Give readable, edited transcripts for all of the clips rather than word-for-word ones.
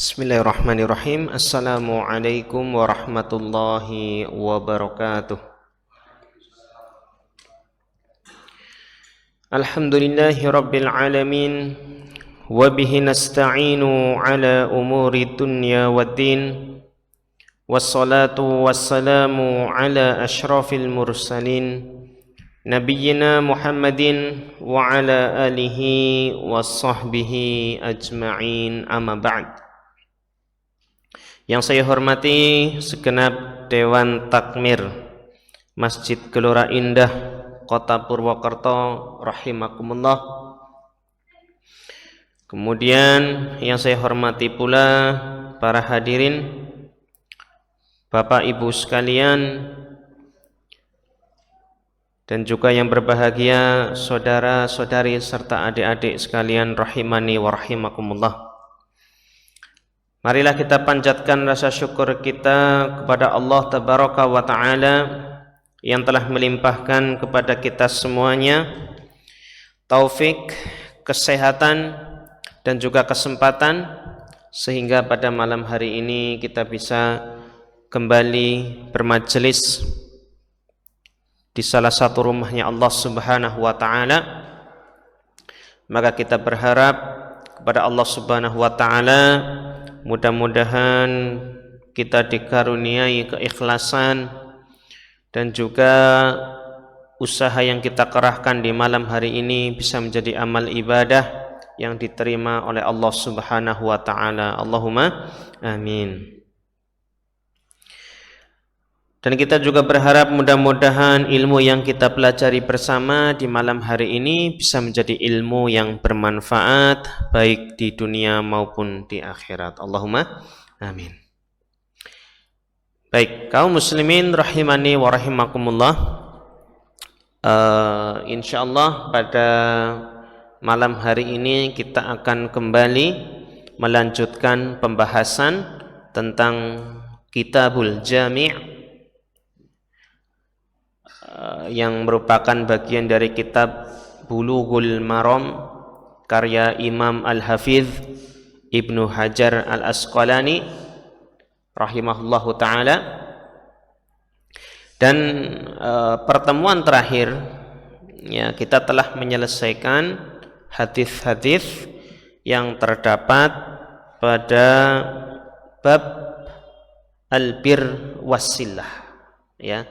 Bismillahirrahmanirrahim. Assalamualaikum warahmatullahi wabarakatuh. Alhamdulillahi rabbil alamin. Wabihi nasta'inu ala umuri dunya waddin. Wassalatu wassalamu ala ashrafil mursalin, Nabiyyina Muhammadin wa ala alihi wa sahbihi ajma'in, amma ba'd. Yang saya hormati segenap Dewan Takmir Masjid Gelora Indah Kota Purwokerto rahimakumullah. Kemudian yang saya hormati pula para hadirin, Bapak Ibu sekalian, dan juga yang berbahagia saudara-saudari serta adik-adik sekalian rahimani wa rahimakumullah. Marilah kita panjatkan rasa syukur kita kepada Allah Tabaraka wa Ta'ala yang telah melimpahkan kepada kita semuanya taufik, kesehatan, dan juga kesempatan sehingga pada malam hari ini kita bisa kembali bermajelis di salah satu rumahnya Allah Subhanahu wa Ta'ala. Maka kita berharap kepada Allah Subhanahu wa Ta'ala, mudah-mudahan kita dikaruniai keikhlasan dan juga usaha yang kita kerahkan di malam hari ini bisa menjadi amal ibadah yang diterima oleh Allah Subhanahu wa Ta'ala. Allahumma amin. Dan kita juga berharap mudah-mudahan ilmu yang kita pelajari bersama di malam hari ini bisa menjadi ilmu yang bermanfaat baik di dunia maupun di akhirat. Allahumma amin. Baik, kaum muslimin rahimani wa rahimakumullah. Insyaallah pada malam hari ini kita akan kembali melanjutkan pembahasan tentang Kitabul Jami' yang merupakan bagian dari kitab Bulughul Maram karya Imam Al-Hafidh Ibnu Hajar Al-Asqalani rahimahullahu ta'ala. Dan pertemuan terakhir ya, kita telah menyelesaikan hadis-hadis yang terdapat pada bab al-bir wassillah ya,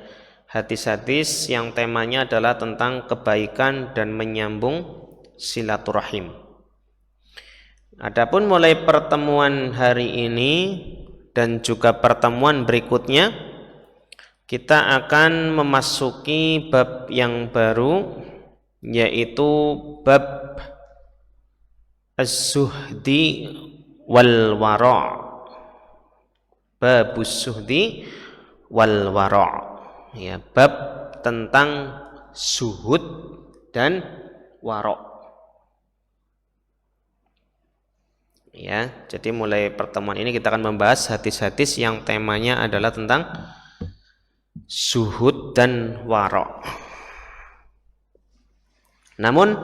hadis-hadis yang temanya adalah tentang kebaikan dan menyambung silaturahim. Adapun mulai pertemuan hari ini dan juga pertemuan berikutnya, kita akan memasuki bab yang baru, yaitu bab az-zuhdi wal wara'. Babus zuhdi wal wara'. Ya, bab tentang zuhud dan wara'. Ya, jadi mulai pertemuan ini kita akan membahas hadis-hadis yang temanya adalah tentang zuhud dan wara'. Namun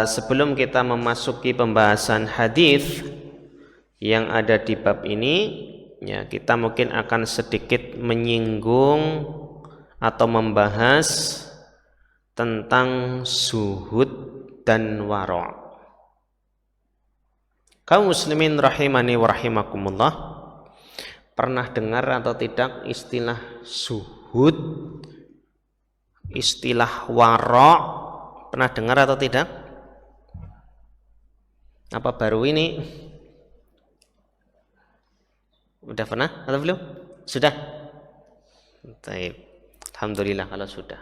sebelum kita memasuki pembahasan hadis yang ada di bab ini, ya, kita mungkin akan sedikit menyinggung atau membahas tentang zuhud dan wara'. Kaum muslimin rahimani wa rahimakumullah, pernah dengar atau tidak istilah zuhud, istilah wara'? Pernah dengar atau tidak? Apa baru ini? Udah pernah atau belum? Sudah? Baik. Alhamdulillah kalau sudah.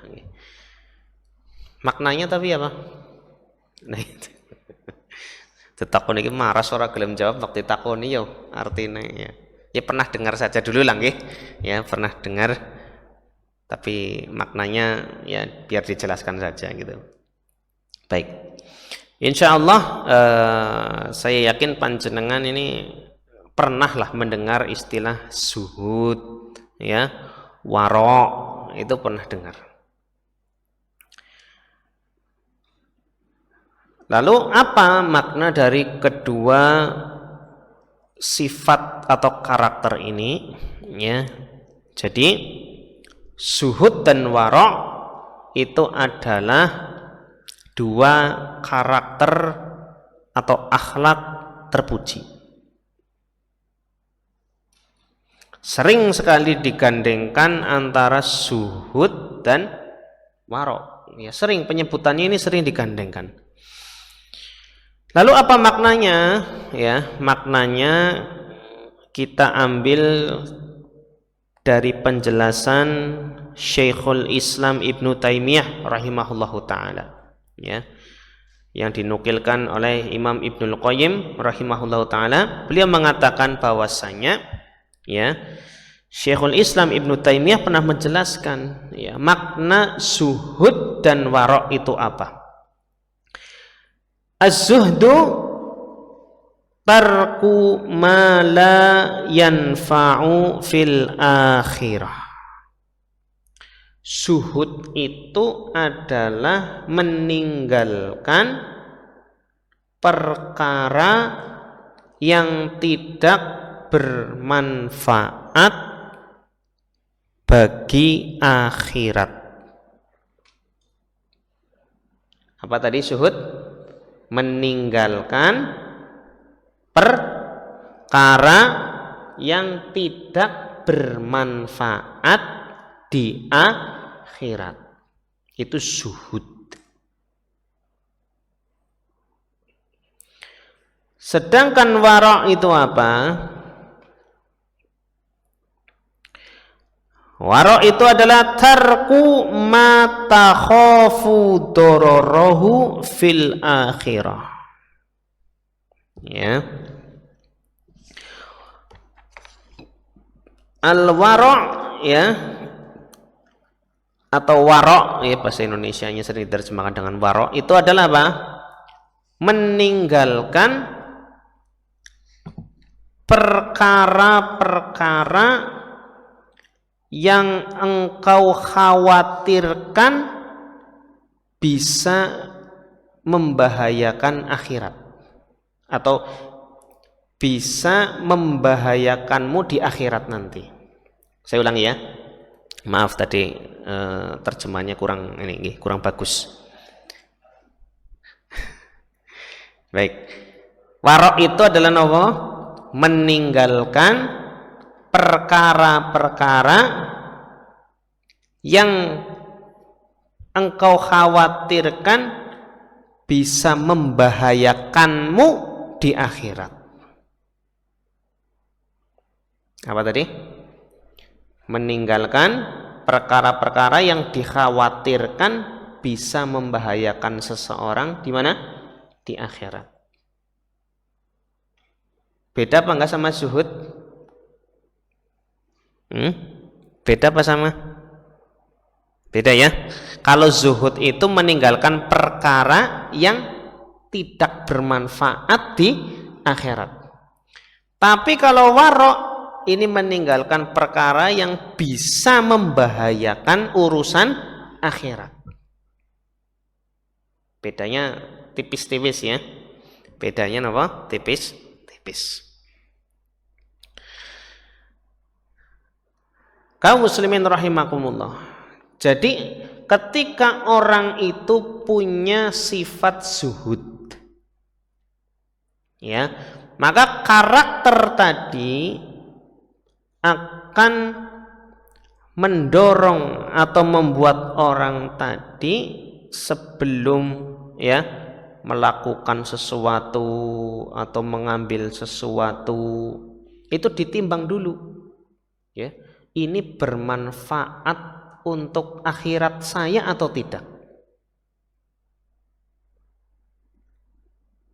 Maknanya tapi apa? Nah itu. Ditakoni iki maras ora gelem jawab, waktu ditakoni yo artine ya. Ya pernah dengar saja dulu lah nggih. Ya, pernah dengar. Tapi maknanya ya biar dijelaskan saja gitu. Baik. Insyaallah saya yakin panjenengan ini pernahlah mendengar istilah zuhud ya, wara', itu pernah dengar. Lalu apa makna dari kedua sifat atau karakter ini, ya. Jadi zuhud dan wara' itu adalah dua karakter atau akhlak terpuji. Sering sekali digandengkan antara zuhud dan wara'. Ya, sering penyebutannya ini sering digandengkan. Lalu apa maknanya? Ya, maknanya kita ambil dari penjelasan Syekhul Islam Ibnu Taimiyah rahimahullahu taala, ya, yang dinukilkan oleh Imam Ibnul Qayyim rahimahullahu taala. Beliau mengatakan bahwasanya, ya, Syekhul Islam Ibnu Taimiyah pernah menjelaskan, ya, makna zuhud dan wara' itu apa. Az-zuhdu tarku ma la yanfa'u fil akhirah. Zuhud itu adalah meninggalkan perkara yang tidak bermanfaat bagi akhirat. Apa tadi zuhud? Meninggalkan perkara yang tidak bermanfaat di akhirat. Itu zuhud. Sedangkan wara' itu apa? Wara' itu adalah tarku ma takhafu dararahu fil akhirah. Ya. Al-wara', ya, atau wara', ya, bahasa Indonesianya sering diterjemahkan dengan wara', itu adalah apa? Meninggalkan perkara-perkara yang engkau khawatirkan bisa membahayakan akhirat atau bisa membahayakanmu di akhirat nanti. Saya ulangi, ya. Maaf tadi terjemahnya kurang bagus. Baik. Wara' itu adalah apa? Meninggalkan perkara-perkara yang engkau khawatirkan bisa membahayakanmu di akhirat. Apa tadi? Meninggalkan perkara-perkara yang dikhawatirkan bisa membahayakan seseorang di mana? Di akhirat. Beda apa enggak sama zuhud? Beda apa sama? Beda, ya. Kalau zuhud itu meninggalkan perkara yang tidak bermanfaat di akhirat. Tapi kalau wara' ini meninggalkan perkara yang bisa membahayakan urusan akhirat. Bedanya tipis-tipis, ya. Bedanya apa? Tipis-tipis. Kaum muslimin rahimakumullah. Jadi ketika orang itu punya sifat zuhud, ya, maka karakter tadi akan mendorong atau membuat orang tadi sebelum, ya, melakukan sesuatu atau mengambil sesuatu itu ditimbang dulu, ya. Ini bermanfaat untuk akhirat saya atau tidak?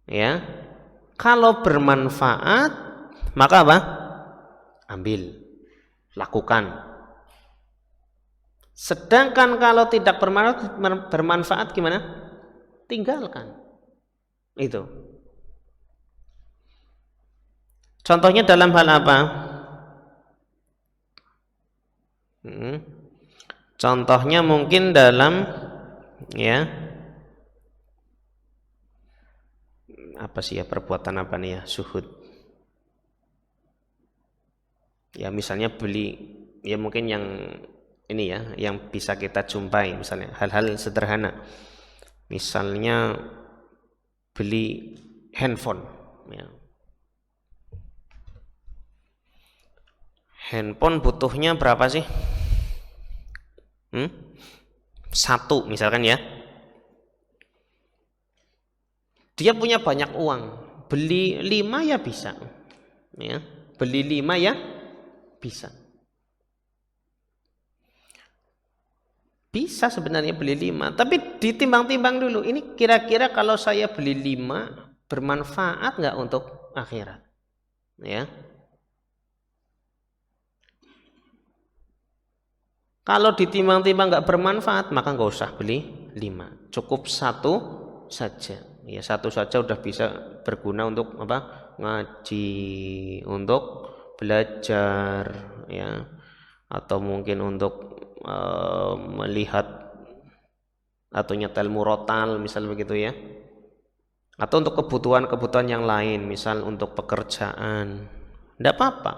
Ya, kalau bermanfaat maka apa? Ambil, lakukan. Sedangkan kalau tidak bermanfaat gimana? Tinggalkan. Itu. Contohnya dalam hal apa? Contohnya mungkin dalam, ya, apa sih ya, perbuatan apa nih ya, zuhud. Ya misalnya beli, ya mungkin yang ini ya, yang bisa kita jumpai, misalnya hal-hal sederhana. Misalnya beli handphone, ya. Handphone butuhnya berapa sih? Satu misalkan ya. Dia punya banyak uang, beli 5 ya bisa, ya. Beli 5 ya bisa. Bisa sebenarnya beli 5, tapi ditimbang-timbang dulu. Ini kira-kira kalau saya beli 5 bermanfaat nggak untuk akhirat? Ya. Kalau ditimbang-timbang nggak bermanfaat, maka nggak usah beli 5. Cukup satu saja. Ya, satu saja udah bisa berguna untuk apa? Ngaji, untuk belajar, ya. Atau mungkin untuk melihat atau nyetel murotal misal begitu ya, atau untuk kebutuhan-kebutuhan yang lain, misal untuk pekerjaan, tidak apa-apa.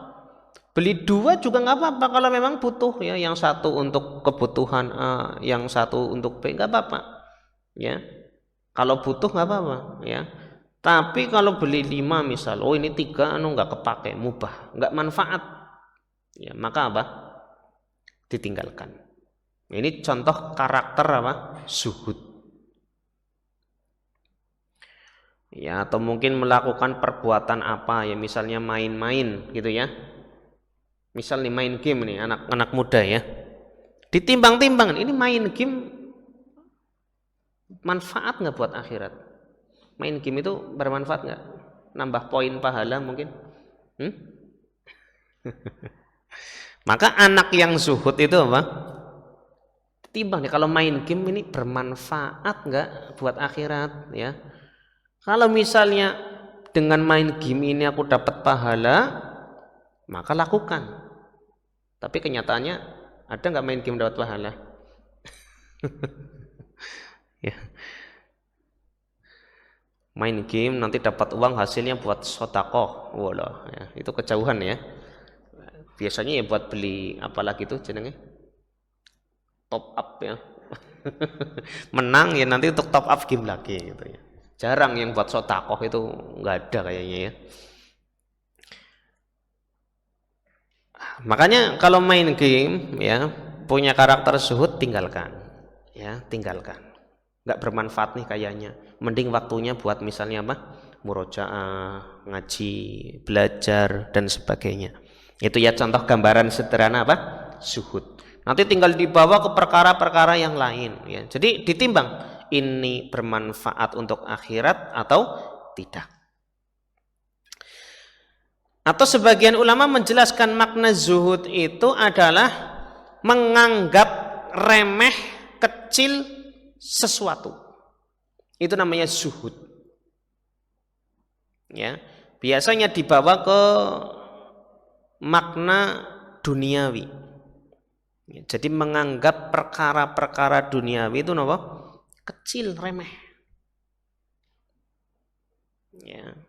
Beli 2 juga nggak apa-apa kalau memang butuh ya, yang satu untuk kebutuhan A, yang satu untuk B, nggak apa-apa ya. Kalau butuh nggak apa-apa ya. Tapi kalau beli 5 misal, oh ini 3 nggak kepake, mubah, nggak manfaat ya, maka apa? Ditinggalkan. Ini contoh karakter apa? Zuhud. Ya, atau mungkin melakukan perbuatan apa ya, misalnya main-main gitu ya. Misal nih main game nih, anak-anak muda ya. Ditimbang-timbang, ini main game manfaat nggak buat akhirat? Main game itu bermanfaat nggak? Nambah poin pahala mungkin? Maka anak yang zuhud itu apa? Timbang nih, kalau main game ini bermanfaat nggak buat akhirat ya? Kalau misalnya dengan main game ini aku dapat pahala, maka lakukan. Tapi kenyataannya ada nggak main game dapat pahala? Ya. Main game nanti dapat uang, hasilnya buat sotakoh, walah, ya, itu kejauhan ya. Biasanya ya buat beli apalagi tuh jenenge, top up ya. Menang ya nanti untuk top up game lagi gitu ya. Jarang yang buat sotakoh, itu nggak ada kayaknya ya. Makanya kalau main game ya punya karakter zuhud, tinggalkan ya, tinggalkan. Nggak bermanfaat nih kayaknya, mending waktunya buat misalnya apa, murojaah, ngaji, belajar dan sebagainya. Itu ya contoh gambaran sederhana apa, zuhud. Nanti tinggal dibawa ke perkara-perkara yang lain ya. Jadi ditimbang, ini bermanfaat untuk akhirat atau tidak. Atau sebagian ulama menjelaskan makna zuhud itu adalah menganggap remeh, kecil sesuatu. Itu namanya zuhud. Ya, biasanya dibawa ke makna duniawi. Ya, jadi menganggap perkara-perkara duniawi itu apa? Kecil, remeh. Ya.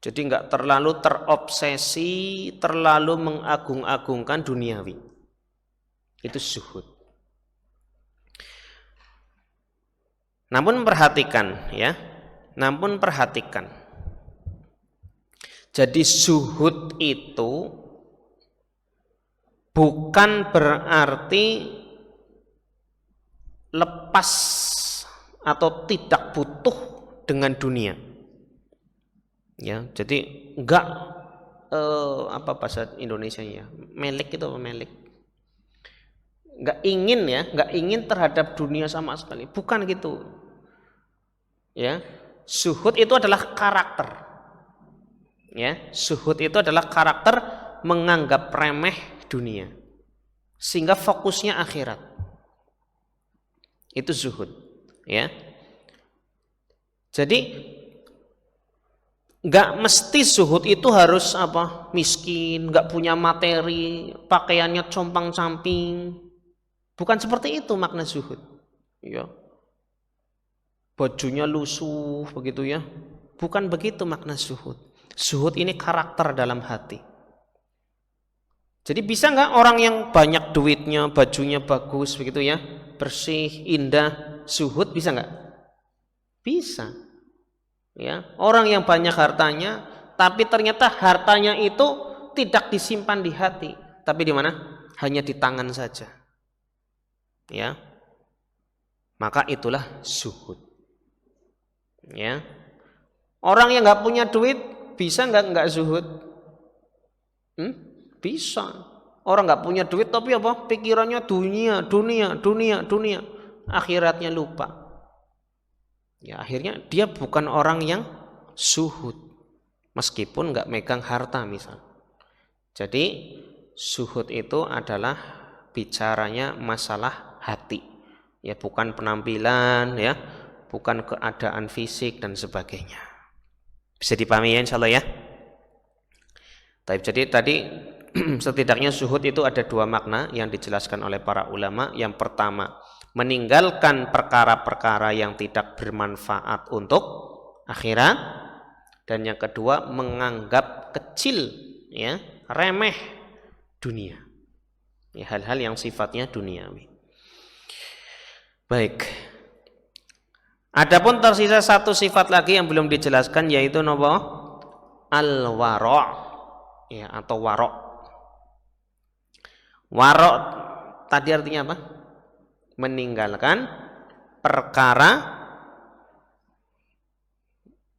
Jadi nggak terlalu terobsesi, terlalu mengagung-agungkan duniawi. Itu zuhud. Namun perhatikan ya, namun perhatikan. Jadi zuhud itu bukan berarti lepas atau tidak butuh dengan dunia. Ya, jadi enggak apa bahasa Indonesianya, melek itu apa, melek? Enggak ingin ya, enggak ingin terhadap dunia sama sekali, bukan gitu. Ya, zuhud itu adalah karakter. Ya, zuhud itu adalah karakter menganggap remeh dunia sehingga fokusnya akhirat. Itu zuhud, ya. Jadi nggak mesti zuhud itu harus apa, miskin, nggak punya materi, pakaiannya compang-camping. Bukan seperti itu makna zuhud. Ya. Bajunya lusuh begitu ya. Bukan begitu makna zuhud. Zuhud ini karakter dalam hati. Jadi bisa nggak orang yang banyak duitnya, bajunya bagus begitu ya, bersih, indah, zuhud, bisa nggak? Bisa. Ya, orang yang banyak hartanya, tapi ternyata hartanya itu tidak disimpan di hati, tapi di mana? Hanya di tangan saja. Ya, maka itulah zuhud. Ya, orang yang nggak punya duit bisa nggak zuhud? Bisa. Orang nggak punya duit tapi apa? Pikirannya dunia, dunia, dunia, dunia. Akhiratnya lupa. Ya akhirnya dia bukan orang yang zuhud. Meskipun nggak megang harta misal. Jadi zuhud itu adalah bicaranya masalah hati. Ya bukan penampilan ya, bukan keadaan fisik dan sebagainya. Bisa dipahami ya insyaallah ya. Jadi tadi setidaknya zuhud itu ada dua makna yang dijelaskan oleh para ulama. Yang pertama, meninggalkan perkara-perkara yang tidak bermanfaat untuk akhirat, dan yang kedua menganggap kecil ya, remeh dunia. Ya, hal-hal yang sifatnya duniawi. Baik. Adapun tersisa satu sifat lagi yang belum dijelaskan, yaitu apa? Al-wara'. Ya, atau warok. Warok tadi artinya apa? Meninggalkan perkara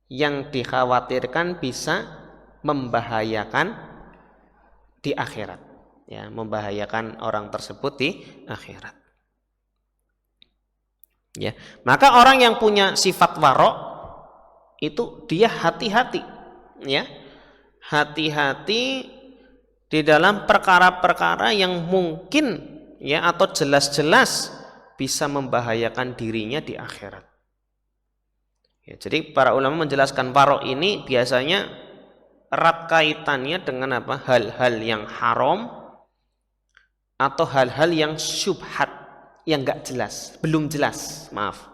yang dikhawatirkan bisa membahayakan di akhirat. Ya, membahayakan orang tersebut di akhirat. Ya, maka orang yang punya sifat warok itu dia hati-hati, ya. Hati-hati di dalam perkara-perkara yang mungkin ya atau jelas-jelas bisa membahayakan dirinya di akhirat. Ya, jadi para ulama menjelaskan warok ini biasanya erat kaitannya dengan apa? Hal-hal yang haram atau hal-hal yang syubhat, yang enggak jelas, belum jelas, maaf.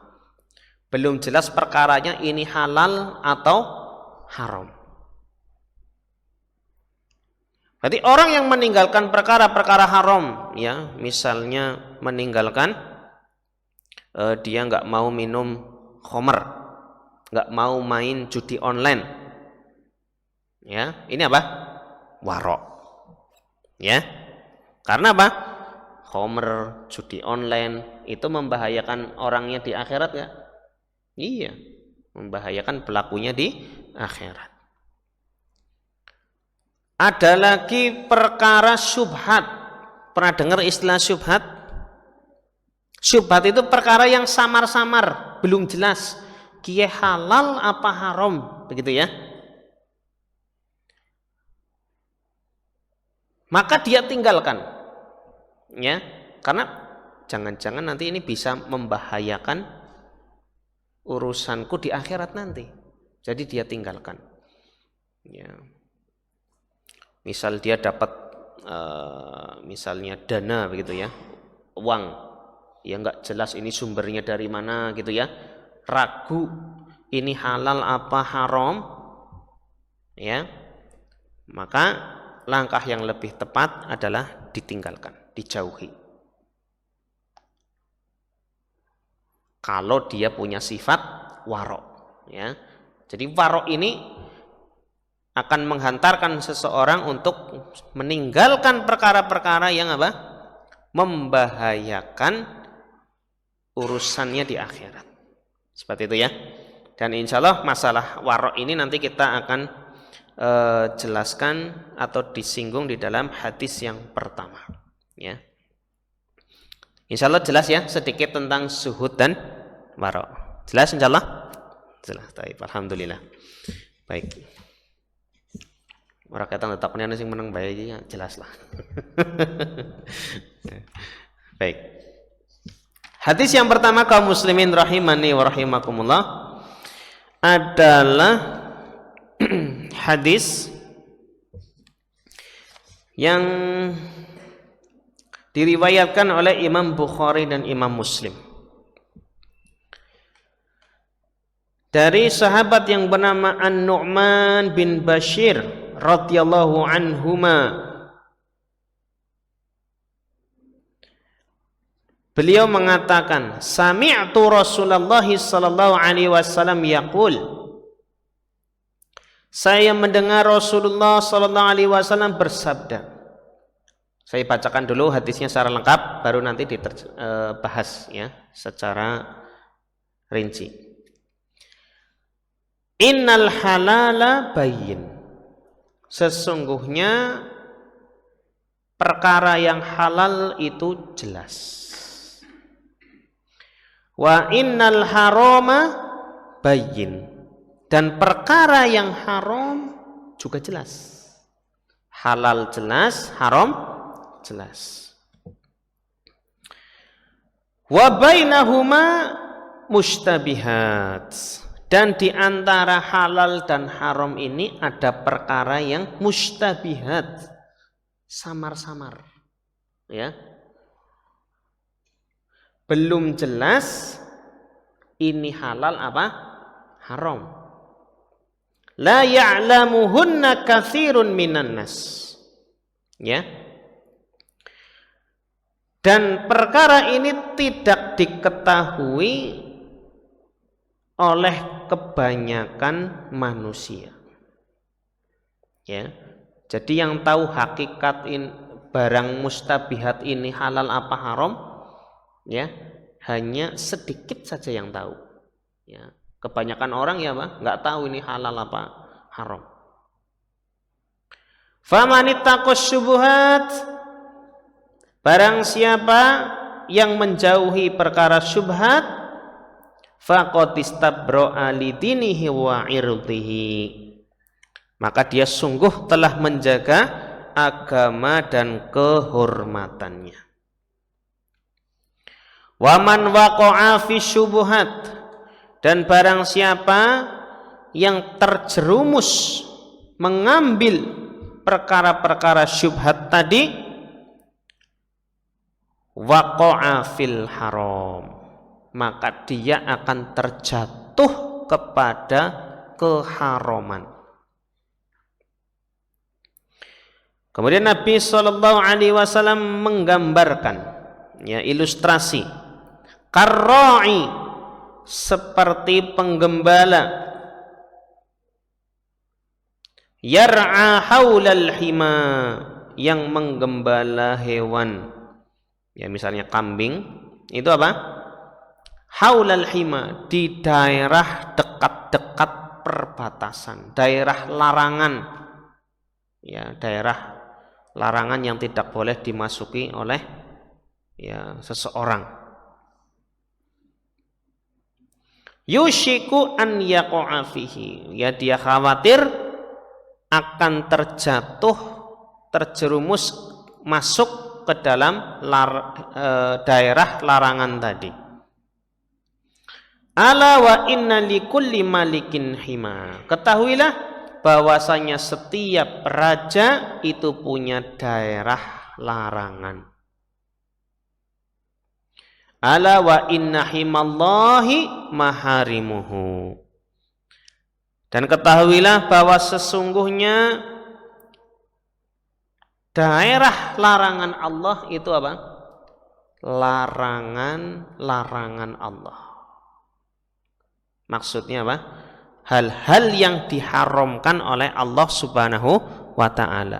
Belum jelas perkaranya ini halal atau haram. Berarti orang yang meninggalkan perkara-perkara haram, ya, misalnya meninggalkan dia nggak mau minum khamr, nggak mau main judi online, ya, ini apa? Warok, ya, karena apa? Khamr, judi online itu membahayakan orangnya di akhirat nggak? Iya, membahayakan pelakunya di akhirat. Ada lagi perkara syubhat. Pernah dengar istilah syubhat? Syubhat itu perkara yang samar-samar, belum jelas. Kia halal apa haram, begitu ya. Maka dia tinggalkan. Ya, karena jangan-jangan nanti ini bisa membahayakan urusanku di akhirat nanti. Jadi dia tinggalkan. Ya. Misal dia dapat misalnya dana begitu ya, uang, ya nggak jelas ini sumbernya dari mana gitu ya, ragu ini halal apa haram, ya, maka langkah yang lebih tepat adalah ditinggalkan, dijauhi. Kalau dia punya sifat warok, ya, jadi warok ini akan menghantarkan seseorang untuk meninggalkan perkara-perkara yang apa? Membahayakan urusannya di akhirat. Seperti itu ya. Dan insya Allah masalah warok ini nanti kita akan jelaskan atau disinggung di dalam hadis yang pertama. Ya. Insya Allah jelas ya sedikit tentang zuhud dan warok. Jelas insya Allah? Jelas. Alhamdulillah. Baik. Orang kata letaknya sing menang baik ya jelas lah. Baik. Hadis yang pertama kaum muslimin rahimani wa rahimakumullah adalah hadis yang diriwayatkan oleh Imam Bukhari dan Imam Muslim. Dari sahabat yang bernama An-Nu'man bin Bashir radhiyallahu anhuma, Beliau mengatakan, sami'tu Rasulullah sallallahu alaihi wasallam yaqul. Saya mendengar Rasulullah sallallahu alaihi wasallam bersabda. Saya bacakan dulu hadisnya secara lengkap, baru nanti dibahas ya secara rinci. Innal halala bayyin. Sesungguhnya perkara yang halal itu jelas. Wa innal harama bayyin. Dan perkara yang haram juga jelas. Halal jelas, haram jelas. Wa bainahuma mustabihat. Dan di antara halal dan haram ini ada perkara yang mustabihat, samar-samar. Ya. Belum jelas ini halal apa haram. La ya'lamuhunna katsirun minan nas. Ya. Dan perkara ini tidak diketahui oleh kebanyakan manusia. Ya. Jadi yang tahu hakikat barang mustabihat ini halal apa haram, ya, hanya sedikit saja yang tahu. Ya. Kebanyakan orang ya nggak tahu ini halal apa haram. Famanittaqas syubhat, barang siapa yang menjauhi perkara syubhat, faqad istabro'a lidinihi wa irdihi, maka dia sungguh telah menjaga agama dan kehormatannya. Wa man waqa'a fi syubhat, dan barang siapa yang terjerumus mengambil perkara-perkara syubhat tadi, waqa'a fil haram, maka dia akan terjatuh kepada keharaman. Kemudian Nabi Shallallahu Alaihi Wasallam menggambarkan, ya, ilustrasi karra'i, seperti penggembala, yar'a haulal hima, yang menggembala hewan. Ya, misalnya kambing, itu apa? Haulal hima, di daerah dekat-dekat perbatasan, daerah larangan. Ya, daerah larangan yang tidak boleh dimasuki oleh ya seseorang. Yushiku an yaqa'a fihi, ya, dia khawatir akan terjerumus masuk ke dalam daerah larangan tadi. Ala wa inna likulli malikin hima, ketahuilah bahwasanya setiap raja itu punya daerah larangan. Ala wa inna himallahi maharimuhu, dan ketahuilah bahwa sesungguhnya daerah larangan Allah itu apa? Larangan-larangan Allah. Maksudnya apa? Hal-hal yang diharamkan oleh Allah Subhanahu wa ta'ala.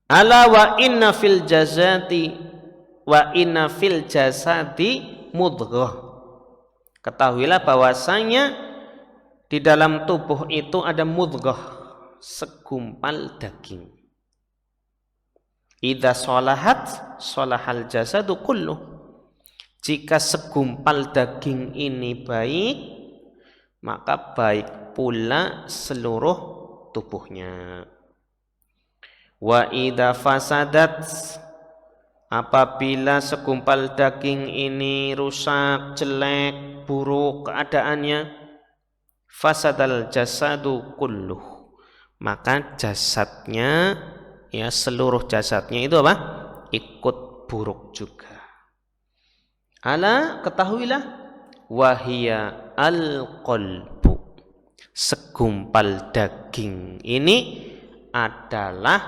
Ala wa inna fil jazati wa inna fil jasadi mudghah, ketahuilah bahwasanya di dalam tubuh itu ada mudghah, segumpal daging. Idza sholahat sholahal jasadu kulluh, jika segumpal daging ini baik, maka baik pula seluruh tubuhnya. Wa idza fasadat, apabila segumpal daging ini rusak, jelek, buruk keadaannya, fasadal jasadu kulluh, maka jasadnya, ya, seluruh jasadnya itu apa? Ikut buruk juga. Ala, ketahuilah, wahia al-qalbu, segumpal daging ini adalah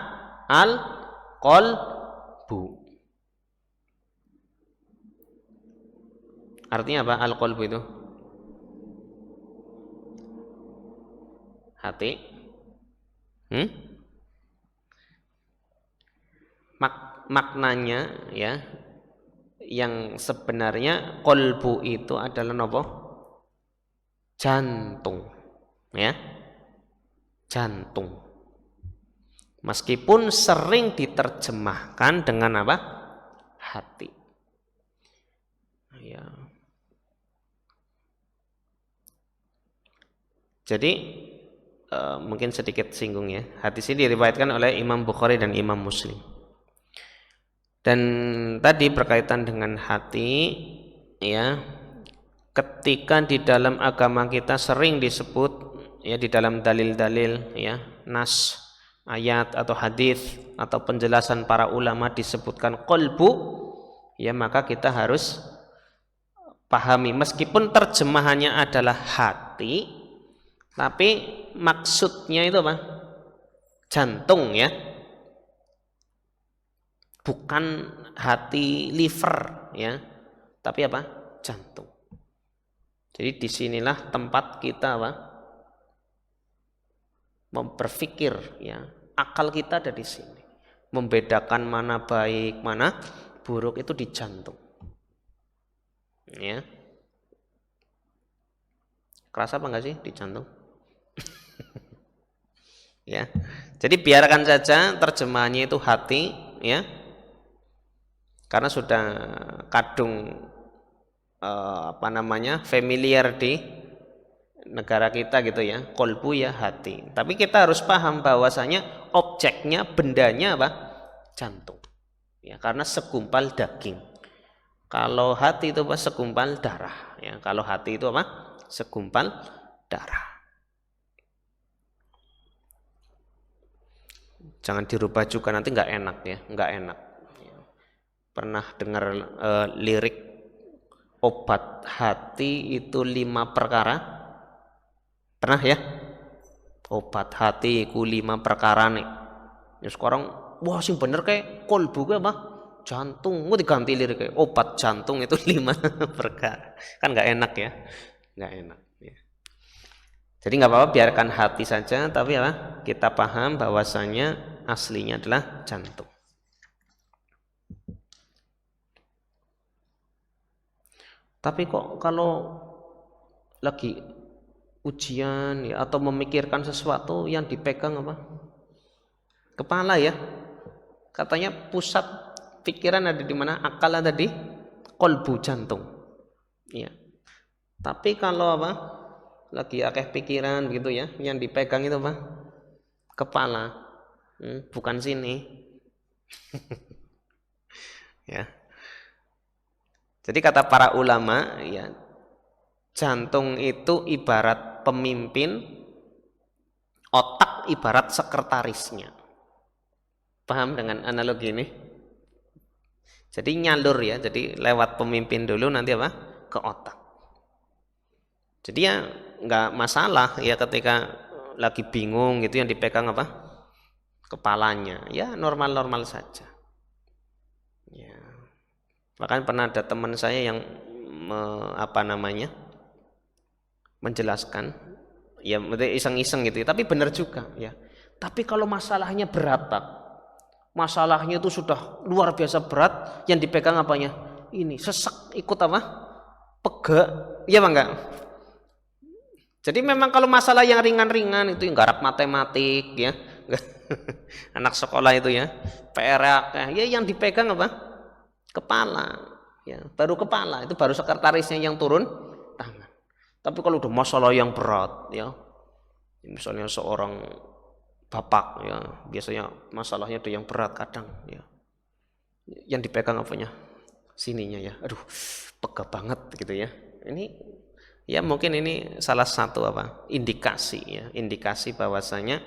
al-qalbu. Artinya apa al-qalbu itu? Hati. Maknanya ya, yang sebenarnya qalbu itu adalah apa? Jantung, ya, jantung. Meskipun sering diterjemahkan dengan apa? Hati. Ya. Jadi mungkin sedikit singgung ya. Hadis ini diriwayatkan oleh Imam Bukhari dan Imam Muslim. Dan tadi berkaitan dengan hati, ya, ketika di dalam agama kita sering disebut ya di dalam dalil-dalil ya, nas, ayat atau hadis atau penjelasan para ulama disebutkan qalbu, ya maka kita harus pahami meskipun terjemahannya adalah hati, tapi maksudnya itu apa? Jantung ya. Bukan hati liver ya, tapi apa? Jantung. Jadi disinilah tempat kita apa? Berpikir ya, akal kita ada di sini. Membedakan mana baik, mana buruk itu di jantung. Ya. Kerasa apa enggak sih di jantung? Ya. Jadi biarkan saja terjemahannya itu hati ya. Karena sudah kadung familiar di negara kita gitu ya, kolbu ya hati. Tapi kita harus paham bahwasanya objeknya, bendanya apa? Jantung. Ya, karena segumpal daging. Kalau hati itu apa? Segumpal darah. Ya, kalau hati itu apa? Segumpal darah. Jangan dirubah juga nanti nggak enak ya, nggak enak. Pernah dengar lirik obat hati itu 5 perkara? Pernah ya? Obat hati itu 5 perkara nih. Ya sekarang wah sing bener kayak kolbu ke apa? Jantung. Mau diganti lirik obat jantung itu 5 perkara. Kan nggak enak ya? Nggak enak ya. Jadi nggak apa-apa biarkan hati saja, tapi apa? Kita paham bahwasanya aslinya adalah jantung. Tapi kok kalau lagi ujian ya, atau memikirkan sesuatu yang dipegang apa? Kepala ya. Katanya pusat pikiran ada di mana? Akal ada di kolbu jantung. Ya. Tapi kalau apa? Lagi akeh pikiran gitu ya, yang dipegang itu apa? Kepala. Bukan sini. Ya. Jadi kata para ulama ya, jantung itu ibarat pemimpin, otak ibarat sekretarisnya. Paham dengan analogi ini? Jadi nyalur ya, jadi lewat pemimpin dulu nanti apa? Ke otak. Jadi ya nggak masalah ya ketika lagi bingung gitu yang dipegang apa? Kepalanya. Ya normal-normal saja. Ya. Bahkan pernah ada teman saya yang menjelaskan ya iseng-iseng gitu ya, tapi benar juga ya. Tapi kalau masalahnya berat, Pak, masalahnya itu sudah luar biasa berat, yang dipegang apanya? Ini sesek ikut apa? Pegak, ya Bang enggak? Jadi memang kalau masalah yang ringan-ringan itu yang garap matematik ya, anak sekolah itu ya, PR ya yang dipegang apa? Kepala ya, baru kepala itu baru sekretarisnya yang turun tangan. Tapi kalau udah masalah yang berat ya, misalnya seorang bapak ya, biasanya masalahnya ada yang berat kadang ya, yang dipegang apanya? Sininya ya, aduh pegah banget gitu ya. Ini ya mungkin ini salah satu apa? Indikasi bahwasanya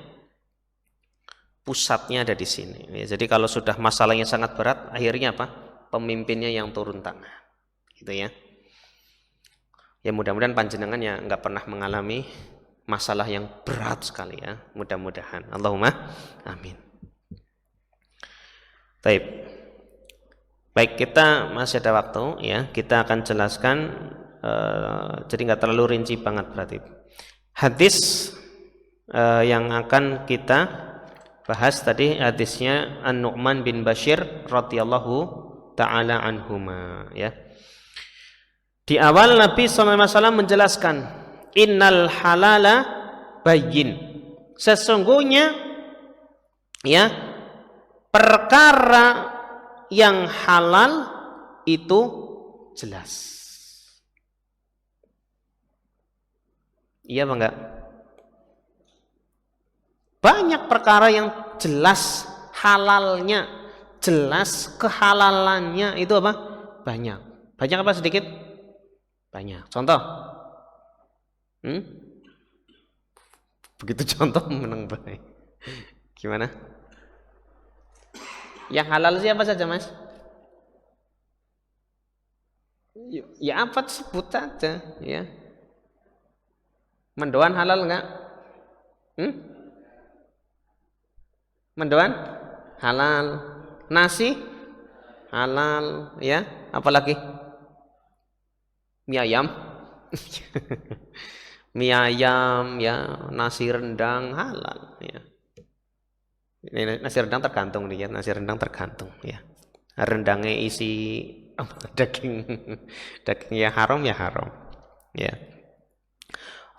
pusatnya ada di sini ya. Jadi kalau sudah masalahnya sangat berat, akhirnya apa? Pemimpinnya yang turun tangan gitu ya. Ya mudah-mudahan panjenengan ya nggak pernah mengalami masalah yang berat sekali ya, mudah-mudahan. Allahumma amin. Baik. Baik, kita masih ada waktu ya. Kita akan jelaskan jadi nggak terlalu rinci banget berarti. Hadis yang akan kita bahas tadi hadisnya An-Nu'man bin Bashir radhiyallahu taala anhuma ya. Di awal Nabi SAW menjelaskan innal halala bayyin. Sesungguhnya ya perkara yang halal itu jelas. Iya apa enggak? Banyak perkara yang jelas halalnya, jelas kehalalannya itu apa? Banyak. Banyak apa sedikit? Banyak. Contoh? Begitu contoh menang baik. Gimana? Yang halal siapa saja, Mas? Ya apa sebut aja, ya. Mendoan halal enggak? Mendoan halal. Nasi halal, ya. Apalagi? Mie ayam. Mie ayam, ya. Nasi rendang halal, ya. Nasi rendang tergantung nih ya, nasi rendang tergantung ya. Rendangnya isi daging yang haram ya haram ya.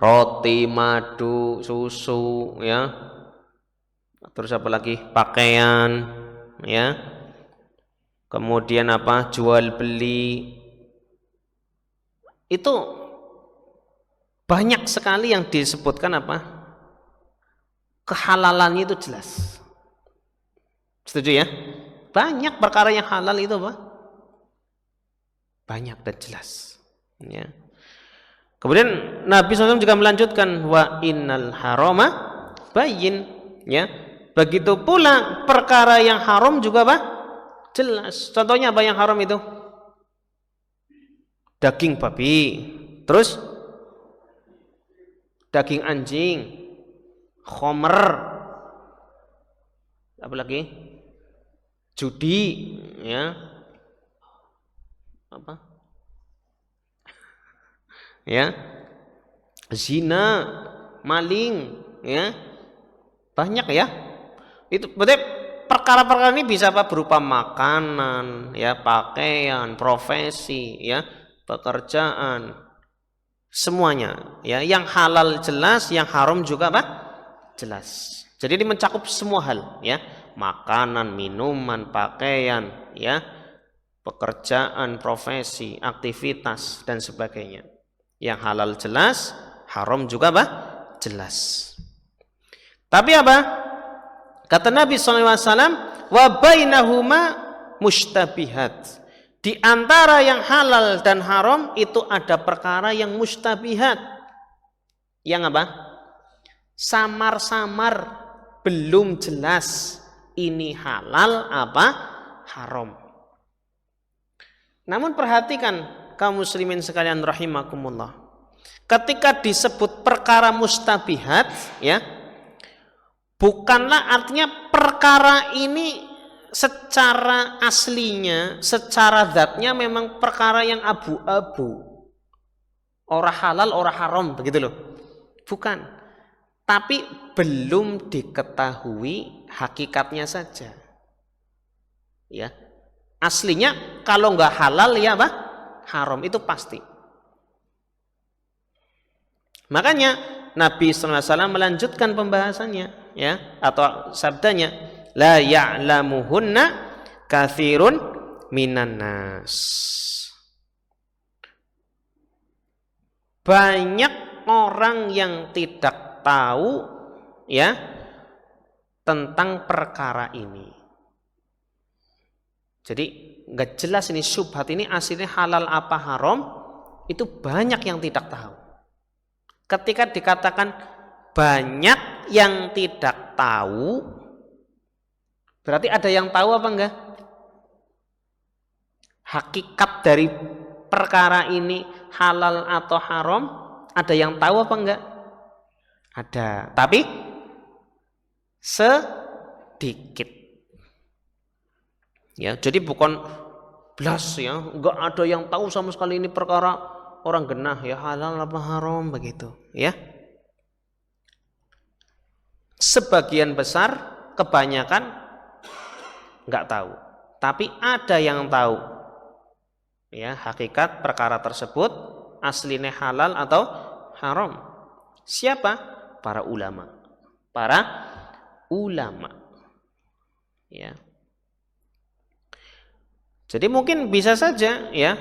Roti, madu, susu ya. Terus apa lagi? Pakaian ya. Kemudian apa? Jual beli. Itu banyak sekali yang disebutkan apa? Kehalalannya itu jelas. Setuju ya? Banyak perkara yang halal itu apa? Banyak dan jelas. Ya. Kemudian Nabi SAW juga melanjutkan wa innal harama bayyin. Ya. Begitu pula perkara yang haram juga apa? Jelas. Contohnya apa yang haram itu? Daging babi. Terus daging anjing, khomer, apa lagi? Judi, ya, apa? Ya, zina, maling, ya, banyak ya. Itu berarti perkara-perkara ini bisa apa? Berupa makanan, ya, pakaian, profesi, ya, pekerjaan, semuanya, ya. Yang halal jelas, yang haram juga apa? Jelas. Jadi ini mencakup semua hal, ya. Makanan, minuman, pakaian, ya, pekerjaan, profesi, aktivitas dan sebagainya. Yang halal jelas, haram juga apa? Jelas. Tapi apa? Kata Nabi SAW, wa bainahuma mushtabihat. Di antara yang halal dan haram itu ada perkara yang mushtabihat. Yang apa? Samar-samar, belum jelas. Ini halal apa haram. Namun perhatikan kaum muslimin sekalian rahimakumullah. Ketika disebut perkara mustabihat, ya, bukanlah artinya perkara ini secara aslinya, secara zatnya memang perkara yang abu-abu. Ora halal, ora haram, begitu loh. Bukan. Tapi belum diketahui hakikatnya saja. Ya. Aslinya kalau nggak halal ya apa? Haram, itu pasti. Makanya Nabi SAW melanjutkan pembahasannya, ya, atau sabdanya, la ya'lamuhunna katsirun minan nas. Banyak orang yang tidak tahu, ya, tentang perkara ini. Jadi nggak jelas ini syubhat ini aslinya halal apa haram, itu banyak yang tidak tahu. Ketika dikatakan banyak yang tidak tahu, berarti ada yang tahu apa enggak? Hakikat dari perkara ini halal atau haram, ada yang tahu apa enggak? Ada, tapi sedikit. Ya, jadi bukan blas ya, enggak ada yang tahu sama sekali ini perkara orang genah ya halal apa haram begitu ya. Sebagian besar, kebanyakan enggak tahu, tapi ada yang tahu ya hakikat perkara tersebut aslinya halal atau haram. Siapa? Para ulama. Para ulama. Ya. Jadi mungkin bisa saja ya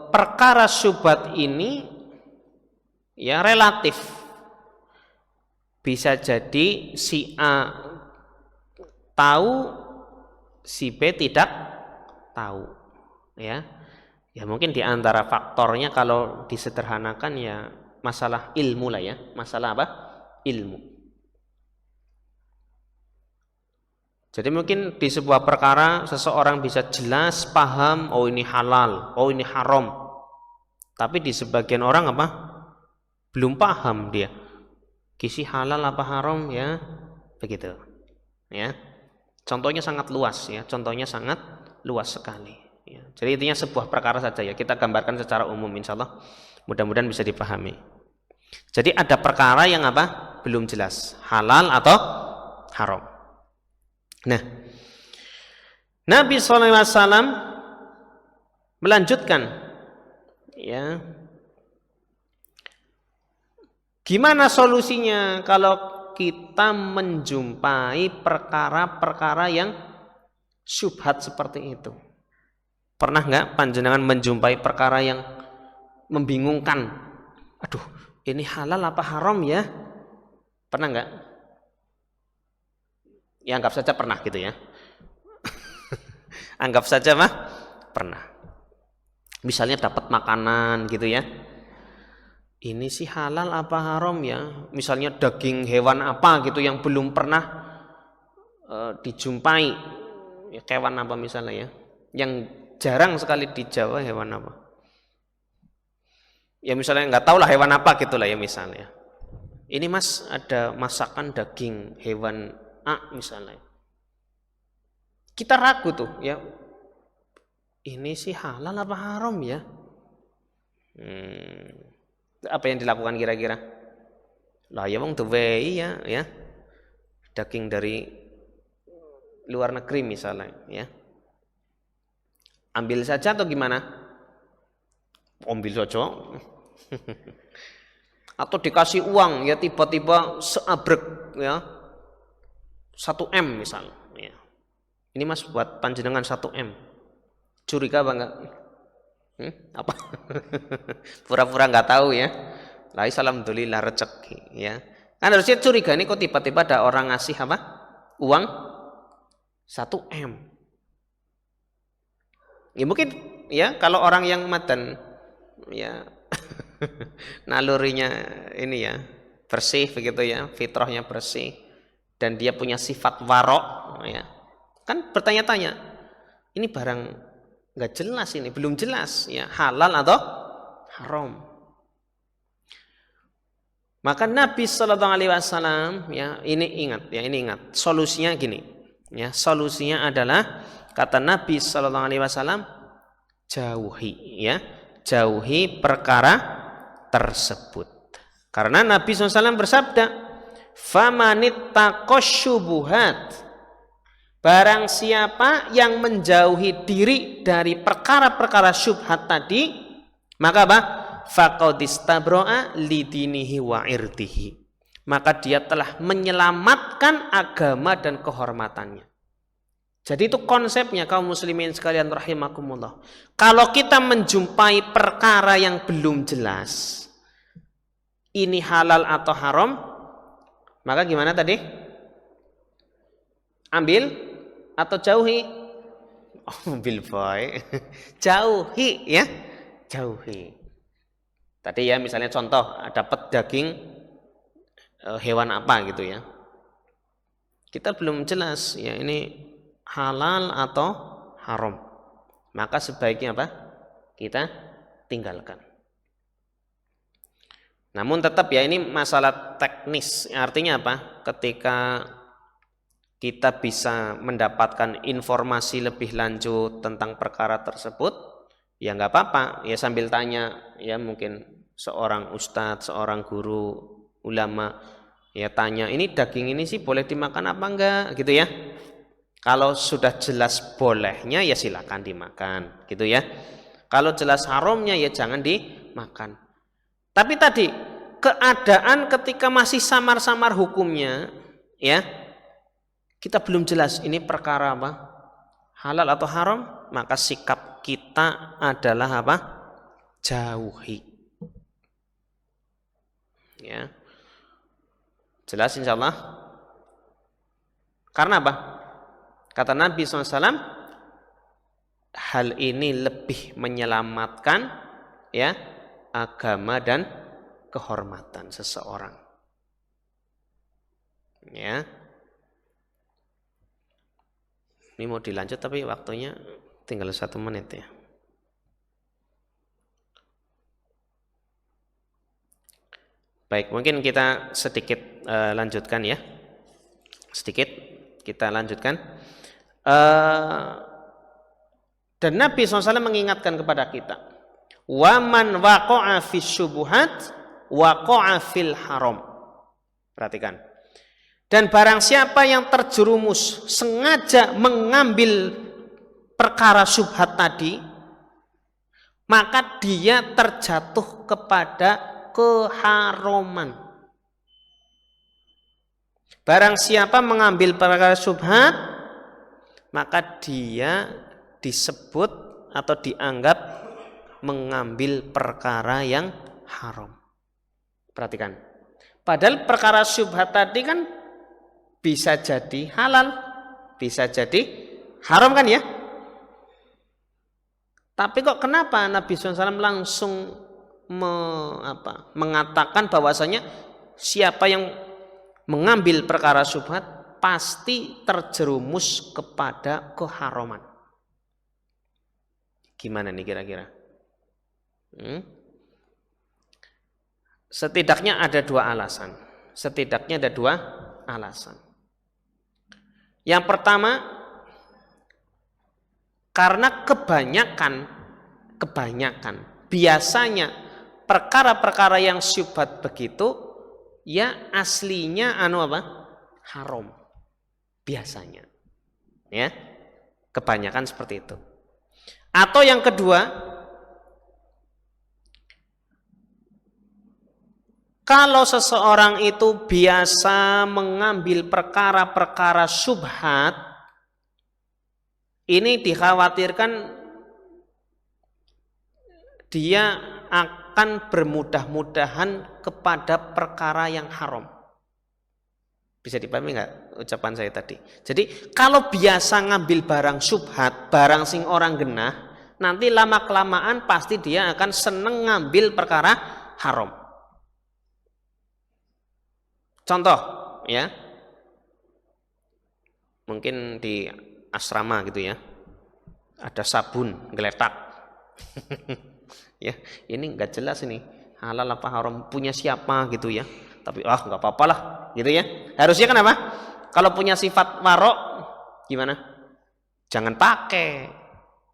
perkara syubhat ini ya relatif. Bisa jadi si A tahu, si B tidak tahu ya. Ya mungkin di antara faktornya kalau disederhanakan ya masalah ilmu lah ya. Masalah apa? Ilmu. Jadi mungkin di sebuah perkara seseorang bisa jelas paham, oh ini halal, oh ini haram. Tapi di sebagian orang apa? Belum paham dia. Kisi halal apa haram ya? Begitu. Ya. Contohnya sangat luas ya, contohnya sangat luas sekali. Ya. Jadi intinya sebuah perkara saja ya, kita gambarkan secara umum insyaallah. Mudah-mudahan bisa dipahami. Jadi ada perkara yang apa? Belum jelas, halal atau haram. Nah, Nabi SAW melanjutkan ya. Gimana solusinya kalau kita menjumpai perkara-perkara yang syubhat seperti itu? Pernah nggak panjenengan menjumpai perkara yang membingungkan? Aduh, ini halal apa haram ya? Pernah nggak? Ya anggap saja pernah gitu ya. Anggap saja mah pernah. Misalnya dapat makanan gitu ya. Ini sih halal apa haram ya? Misalnya daging hewan apa gitu yang belum pernah dijumpai. Ya, hewan apa misalnya ya? Yang jarang sekali di Jawa hewan apa? Ya misalnya nggak tahu lah hewan apa gitulah ya misalnya. Ini mas ada masakan daging hewan A misalnya. Kita ragu tuh ya. Ini sih halal apa haram ya? Apa yang dilakukan kira-kira? Lah ya wong duwe ya, ya. Daging dari luar negeri misalnya ya. Ambil saja atau gimana? Ambil saja. Atau dikasih uang ya tiba-tiba seabrek ya 1 M misalnya ya. Ini mas buat panjenengan 1 M curiga apa enggak? Apa? Pura-pura enggak tahu ya. Lah alhamdulillah rezeki ya. Kan harusnya curiga nih kok tiba-tiba ada orang ngasih apa? Uang 1 M. Ya mungkin ya kalau orang yang madan ya nalurinya ini ya bersih begitu ya, fitrahnya bersih dan dia punya sifat warok ya. Kan bertanya-tanya, ini barang nggak jelas ini, belum jelas ya halal atau haram. Maka Nabi Shallallahu Alaihi Wasallam ya ini ingat solusinya gini ya, solusinya adalah kata Nabi Shallallahu Alaihi Wasallam jauhi perkara tersebut. Karena Nabi SAW bersabda, "Famanittaqasyubuhat." Barang siapa yang menjauhi diri dari perkara-perkara syubhat tadi, maka apa? Faqadistabro'a lidinihi wa irdihi. Maka dia telah menyelamatkan agama dan kehormatannya. Jadi itu konsepnya kaum muslimin sekalian rahimakumullah. Kalau kita menjumpai perkara yang belum jelas, ini halal atau haram, maka gimana tadi? Ambil atau jauhi? Oh, ambil boy. Jauhi ya, jauhi. Tadi ya misalnya contoh dapat daging hewan apa gitu ya. Kita belum jelas ya ini halal atau haram, maka sebaiknya apa? Kita tinggalkan. Namun tetap ya ini masalah teknis, artinya apa? Ketika kita bisa mendapatkan informasi lebih lanjut tentang perkara tersebut, ya nggak apa-apa, ya sambil tanya, ya mungkin seorang ustadz, seorang guru, ulama, ya tanya, ini daging ini sih boleh dimakan apa enggak, gitu ya. Kalau sudah jelas bolehnya, ya silakan dimakan, gitu ya. Kalau jelas haramnya, ya jangan dimakan. Tapi tadi keadaan ketika masih samar-samar hukumnya, ya kita belum jelas ini perkara apa, halal atau haram, maka sikap kita adalah apa? Jauhi. Ya, jelas insya Allah. Karena apa? Kata Nabi SAW, hal ini lebih menyelamatkan, ya, agama dan kehormatan seseorang. Ya. Ini mau dilanjut tapi waktunya tinggal 1 menit ya. Baik, mungkin kita sedikit lanjutkan ya. Sedikit kita lanjutkan. Dan Nabi SAW mengingatkan kepada kita, waman waqa'a fis syubuhat waqa'a fil haram. Perhatikan. Dan barang siapa yang terjerumus sengaja mengambil perkara syubhat tadi, maka dia terjatuh kepada keharaman. Barang siapa mengambil perkara syubhat, maka dia disebut atau dianggap mengambil perkara yang haram. Perhatikan. Padahal perkara syubhat tadi kan bisa jadi halal, bisa jadi haram kan ya. Tapi kok kenapa Nabi SAW langsung mengatakan bahwasanya siapa yang mengambil perkara syubhat pasti terjerumus kepada keharaman. Gimana nih kira-kira? Setidaknya ada 2 alasan. Setidaknya ada 2 alasan. Yang pertama, karena kebanyakan biasanya perkara-perkara yang syubhat begitu ya aslinya haram biasanya, ya kebanyakan seperti itu. Atau yang kedua, kalau seseorang itu biasa mengambil perkara-perkara syubhat, ini dikhawatirkan dia akan bermudah-mudahan kepada perkara yang haram. Bisa dipahami nggak ucapan saya tadi? Jadi kalau biasa ngambil barang syubhat, barang sing orang genah, nanti lama-kelamaan pasti dia akan seneng ngambil perkara haram. Contoh ya, mungkin di asrama gitu ya, ada sabun geletak. Ya, ini nggak jelas ini halal apa haram, punya siapa gitu ya. Tapi nggak apa-apa lah gitu ya. Harusnya kan apa? Kalau punya sifat warok gimana? Jangan pakai.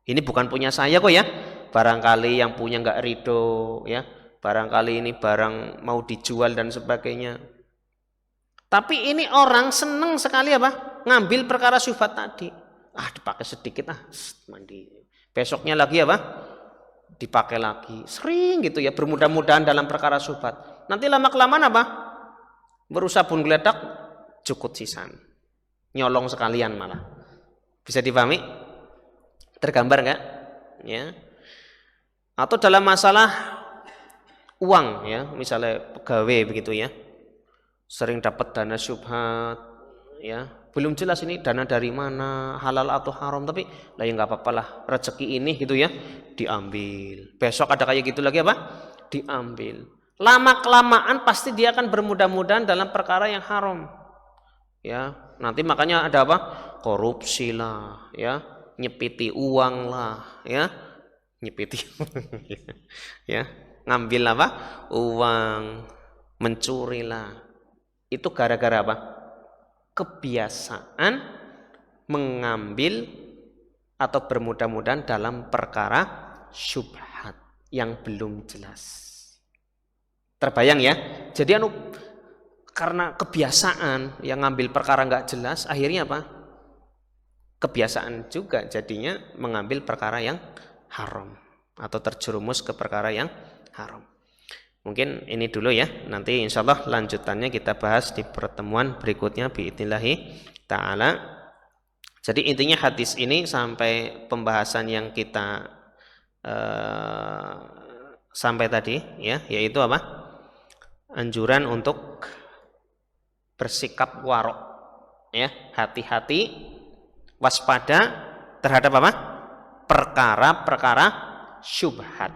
Ini bukan punya saya kok ya. Barangkali yang punya nggak ridho ya. Barangkali ini barang mau dijual dan sebagainya. Tapi ini orang seneng sekali apa? Ngambil perkara syubhat tadi. Dipakai sedikit mandi. Besoknya lagi apa? Dipakai lagi. Sering gitu ya, bermudah-mudahan dalam perkara syubhat. Nanti lama-kelamaan apa? Bersabun geledak, cukup sisan. Nyolong sekalian malah. Bisa dipahami? Tergambar enggak? Ya. Atau dalam masalah uang ya, misalnya pegawai begitu ya. Sering dapat dana syubhat ya, belum jelas ini dana dari mana, halal atau haram, tapi lah ya nggak apa-apa lah, rezeki ini gitu ya, diambil. Besok ada kayak gitu lagi apa? Diambil. Lama kelamaan pasti dia akan bermudah-mudahan dalam perkara yang haram. Ya, nanti makanya ada apa? Korupsi lah, ya, nyepiti uang lah, ya, nyepiti, ya, ngambil apa? Uang, mencuri lah. Itu gara-gara apa? kebiasaan mengambil atau bermudah-mudahan dalam perkara syubhat yang belum jelas. Terbayang ya? Jadi karena kebiasaan yang ngambil perkara nggak jelas, akhirnya apa? Kebiasaan juga jadinya mengambil perkara yang haram atau terjerumus ke perkara yang haram. Mungkin ini dulu ya, nanti insya Allah lanjutannya kita bahas di pertemuan berikutnya biidznillah ta'ala. Jadi intinya hadis ini sampai pembahasan yang kita sampai tadi ya, yaitu apa? Anjuran untuk bersikap warok ya, hati-hati, waspada terhadap apa? Perkara-perkara syubhat.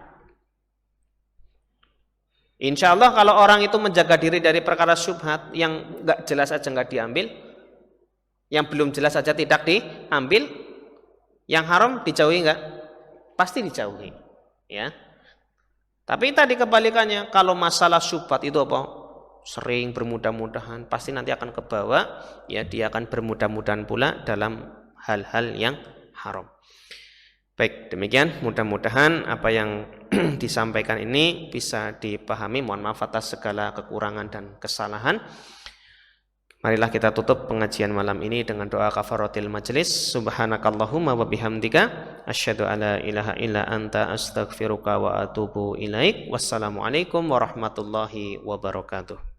Insya Allah kalau orang itu menjaga diri dari perkara syubhat yang nggak jelas aja nggak diambil, yang belum jelas aja tidak diambil, yang haram dijauhi nggak? Pasti dijauhi, ya. Tapi tadi kebalikannya, kalau masalah syubhat itu apa? Sering bermudah-mudahan, pasti nanti akan kebawa, ya dia akan bermudah-mudahan pula dalam hal-hal yang haram. Baik, demikian mudah-mudahan apa yang disampaikan ini bisa dipahami. Mohon maaf atas segala kekurangan dan kesalahan. Marilah kita tutup pengajian malam ini dengan doa kafaratil majlis. Subhanakallahumma wa bihamdika asyhadu alla ilaha illa anta astaghfiruka wa atubu ilaik. Wassalamualaikum warahmatullahi wabarakatuh.